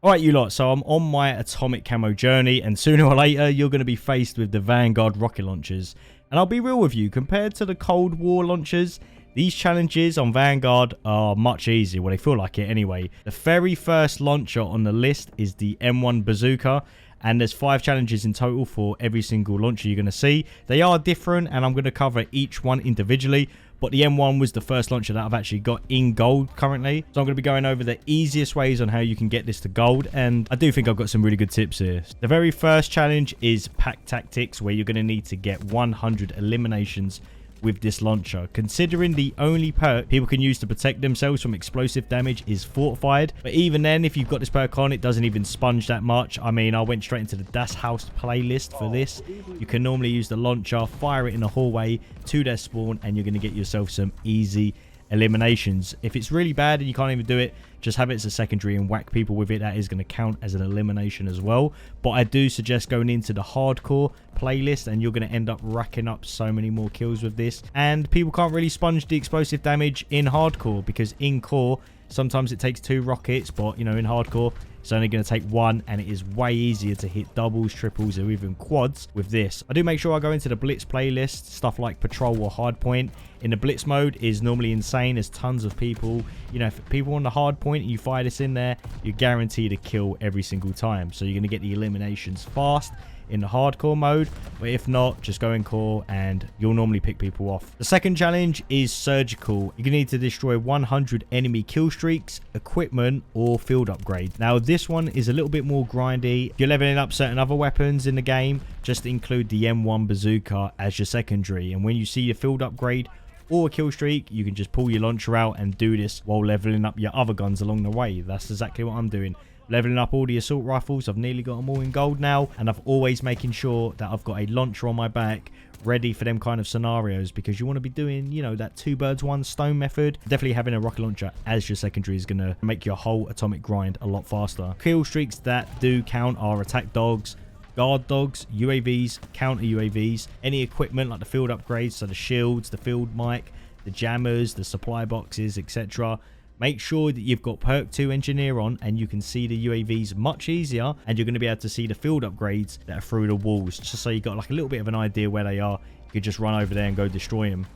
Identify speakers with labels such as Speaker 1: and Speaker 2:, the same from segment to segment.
Speaker 1: Alright you lot, so I'm on my atomic camo journey, and sooner or later you're going to be faced with the Vanguard rocket launchers. And I'll be real with you, compared to the Cold War launchers, these challenges on Vanguard are much easier. Well, they feel like it anyway. The very first launcher on the list is the M1 Bazooka, and there's 5 challenges in total for every single launcher you're going to see. They are different, and I'm going to cover each one individually. But the M1 was the first launcher that I've actually got in gold currently. So I'm going to be going over the easiest ways on how you can get this to gold. And I do think I've got some really good tips here. The very first challenge is pack tactics, where you're going to need to get 100 eliminations with this launcher. Considering the only perk people can use to protect themselves from explosive damage is fortified, but even then, if you've got this perk on, it doesn't even sponge that much. I mean, I went straight into the Das House playlist for this. You can normally use the launcher, fire it in the hallway to their spawn, and you're going to get yourself some easy eliminations. If it's really bad and you can't even do it, just have it as a secondary and whack people with it. That is going to count as an elimination as well. But I do suggest going into the hardcore playlist, and you're going to end up racking up so many more kills with this. And people can't really sponge the explosive damage in hardcore, because in core sometimes it takes 2 rockets, but you know, in hardcore it's only going to take 1, and it is way easier to hit doubles, triples, or even quads with this. I do make sure I go into the Blitz playlist. Stuff like Patrol or Hardpoint in the Blitz mode is normally insane. There's tons of people. You know, if people on the Hardpoint and you fire this in there, you're guaranteed a kill every single time. So you're going to get the eliminations fast in the hardcore mode, but if not, just go in core and you'll normally pick people off. The second challenge is surgical. You're gonna need to destroy 100 enemy kill streaks, equipment, or field upgrade. Now this one is a little bit more grindy. If you're leveling up certain other weapons in the game, just include the M1 Bazooka as your secondary, and when you see your field upgrade or a kill streak, you can just pull your launcher out and do this while leveling up your other guns along the way. That's exactly what I'm doing. Leveling up all the assault rifles. I've nearly got them all in gold now, and I've always making sure that I've got a launcher on my back ready for them kind of scenarios, because you want to be doing, you know, that 2 birds 1 stone method. Definitely having a rocket launcher as your secondary is going to make your whole atomic grind a lot faster. Kill streaks that do count are attack dogs, guard dogs, UAVs, counter UAVs, any equipment like the field upgrades, so the shields, the field mic, the jammers, the supply boxes, etc. Make sure that you've got perk 2 engineer on, and you can see the UAVs much easier, and you're going to be able to see the field upgrades that are through the walls, just so you got like a little bit of an idea where they are. You could just run over there and go destroy them.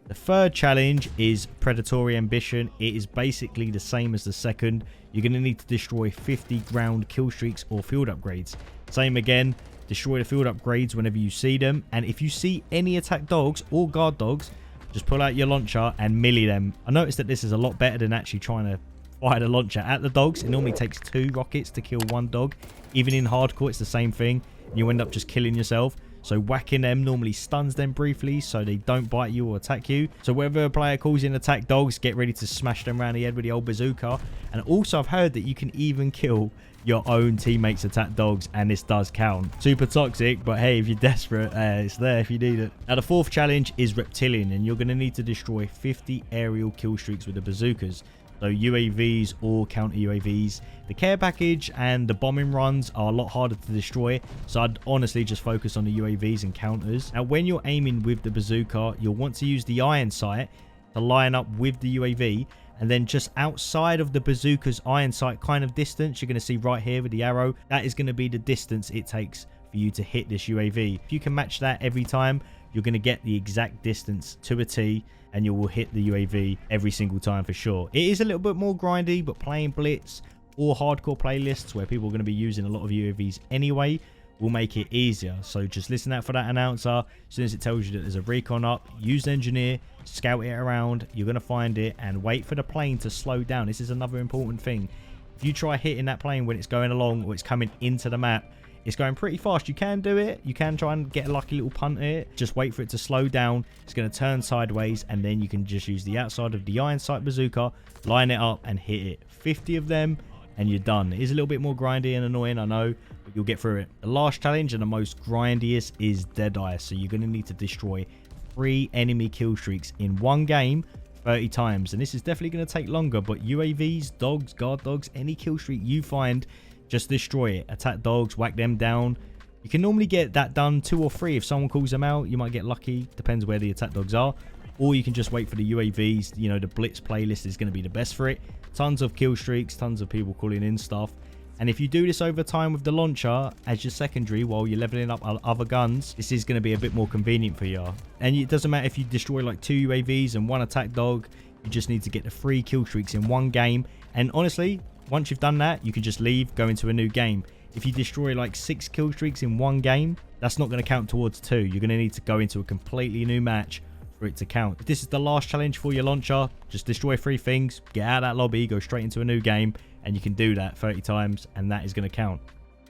Speaker 1: The third challenge is Predatory Ambition. It is basically the same as the second. You're going to need to destroy 50 ground kill streaks or field upgrades. Same again, destroy the field upgrades whenever you see them, and if you see any attack dogs or guard dogs, just pull out your launcher and melee them. I noticed that this is a lot better than actually trying to fire the launcher at the dogs. It normally takes 2 rockets to kill 1 dog. Even in hardcore, it's the same thing. You end up just killing yourself. So whacking them normally stuns them briefly, so they don't bite you or attack you. So whenever a player calls in attack dogs, get ready to smash them around the head with the old bazooka. And also I've heard that you can even kill your own teammates attack dogs, and this does count. Super toxic, but hey, if you're desperate, it's there if you need it. Now the fourth challenge is Reptilian, and you're going to need to destroy 50 aerial kill streaks with the bazookas. So UAVs or counter UAVs. The care package and the bombing runs are a lot harder to destroy, so I'd honestly just focus on the UAVs and counters. Now when you're aiming with the bazooka, you'll want to use the iron sight to line up with the UAV, and then just outside of the bazooka's iron sight kind of distance, you're going to see right here with the arrow, that is going to be the distance it takes for you to hit this UAV. If you can match that every time, you're going to get the exact distance to a T, and you will hit the UAV every single time for sure. It is a little bit more grindy, but playing Blitz or hardcore playlists where people are going to be using a lot of UAVs anyway will make it easier. So just listen out for that announcer. As soon as it tells you that there's a recon up, use engineer, scout it around, you're going to find it, and wait for the plane to slow down. This is another important thing. If you try hitting that plane when it's going along or it's coming into the map, it's going pretty fast. You can do it. You can try and get a lucky little punt at it. Just wait for it to slow down. It's going to turn sideways, and then you can just use the outside of the iron sight bazooka, line it up, and hit it. 50 of them, and you're done. It is a little bit more grindy and annoying, I know, but you'll get through it. The last challenge and the most grindiest is Deadeye. So you're going to need to destroy 3 enemy kill streaks in one game 30 times. And this is definitely going to take longer, but UAVs, dogs, guard dogs, any kill streak you find, just destroy it. Attack dogs, whack them down. You can normally get that done 2 or 3. If someone calls them out, you might get lucky. Depends where the attack dogs are. Or you can just wait for the UAVs. You know, the Blitz playlist is going to be the best for it. Tons of kill streaks, tons of people calling in stuff. And if you do this over time with the launcher as your secondary while you're leveling up other guns, this is going to be a bit more convenient for you. And it doesn't matter if you destroy like 2 UAVs and 1 attack dog, you just need to get the 3 kill streaks in 1 game. And honestly, once you've done that, you can just leave, go into a new game. If you destroy like 6 kill streaks in 1 game, that's not going to count towards 2. You're going to need to go into a completely new match for it to count. If this is the last challenge for your launcher, just destroy 3 things, get out of that lobby, go straight into a new game, and you can do that 30 times, and that is going to count.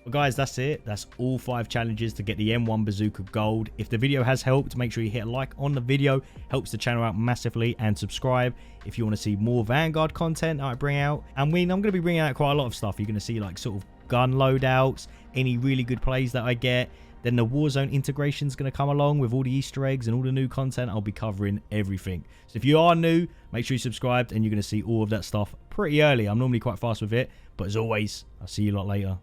Speaker 1: Well guys, that's it. That's all 5 challenges to get the M1 Bazooka Gold. If the video has helped, make sure you hit a like on the video. Helps the channel out massively. And subscribe if you want to see more Vanguard content that I bring out. And I'm going to be bringing out quite a lot of stuff. You're going to see like sort of gun loadouts, any really good plays that I get. Then the Warzone integration is going to come along with all the Easter eggs and all the new content. I'll be covering everything. So if you are new, make sure you subscribed and you're going to see all of that stuff pretty early. I'm normally quite fast with it. But as always, I'll see you a lot later.